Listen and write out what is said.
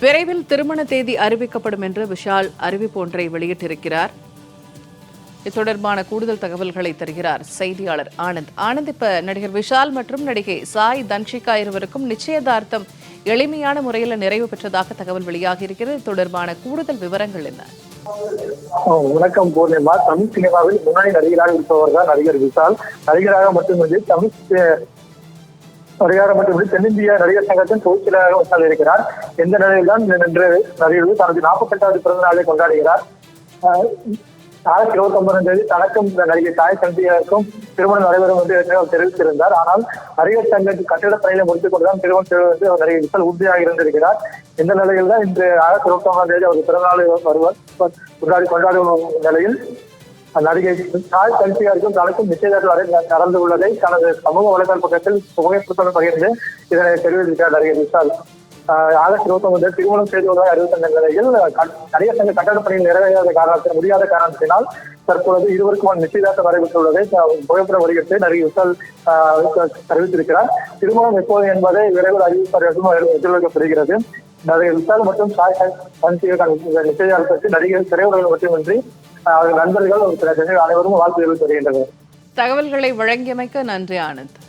விரைவில் திருமண தேதி அறிவிக்கப்படும் என்று விஷால் அறிவிப்பு ஒன்றை வெளியிட்டிருக்கிறார். இது தொடர்பான கூடுதல் தகவல்களை தருகிறார் செய்தியாளர் ஆனந்த். ஆனந்த், இப்ப நடிகர் விஷால் மற்றும் நடிகை சாய் தன்ஷிகா இருவருக்கும் நிச்சயதார்த்தம் எளிமையான முறையில் நிறைவு பெற்றதாக தகவல் வெளியாகி இருக்கிறது. தொடர்பான கூடுதல் விவரங்கள் என்ன? வணக்கம் பூர்ணிமா. தமிழ் சினிமாவில் முன்னணி நடிகராக இருப்பவர் தான் நடிகர் விஷால். நடிகராக மட்டுமின்றி தென்னிந்திய நடிகர் சங்கத்தின் பொதுச்செயலாளராக விஷால் இருக்கிறார். இந்த நிலையில் தான் இன்று நடிகர் தனது 48வது பிறந்த நாளை கொண்டாடுகிறார். ஆகஸ்ட் 29ஆம் தேதி தனக்கும் நடிகை சாய் தன்ஷிகாவுக்கும் திருமணம் நடைபெறும் என்று அவர் தெரிவித்திருந்தார். ஆனால் நடிகர் சங்க கட்டிடப் பணியை முடித்துக் கொண்டுதான் திருமணம் செய்வது என்று நடிகர் விஷால் உறுதியாக இருந்திருக்கிறார். இந்த நிலையில் தான் இன்று ஆகஸ்ட் 29ஆம் தேதி அவர் பிறந்தநாளை கொண்டாடும் நிலையில் நடிகை சாய் தன்ஷிகாவுக்கும் தனக்கும் நிச்சயதார்த்தம் நடந்து உள்ளதை தனது சமூக வலைதள பக்கத்தில் புகைப்படத்துடன் பகிர்ந்து இதனை தெரிவித்திருக்கிறார் நடிகர் விஷால். ஆகஸ்ட் 29 திருமணம் செய்து வருவதாக அறிவித்த நிலையில் நடிகர் சங்க கட்டடப் பணியில் நிறைவேறாத முடியாத காரணத்தினால் தற்பொழுது இருவருக்கும் நிச்சயதார்த்தம் நடைபெற்றுள்ளதை புகைப்படம் வெளியிட்டு நடிகர் விஷால் அறிவித்திருக்கிறார். திருமணம் எப்போது என்பதை விரைவில் அறிவிப்பார் என்றும் எதிர்பார்க்கப்படுகிறது. நடிகர் விஷால் மற்றும் சாய் தன்ஷிகா நிச்சயதார்த்தத்திற்கு நடிகர் திரையுலகம் மட்டுமின்றி நண்பர்கள் அனைவரும் வாழ்த்து தெரிவித்து வருகின்றனர். தகவல்களை வழங்கியமைக்க நன்றி ஆனந்த்.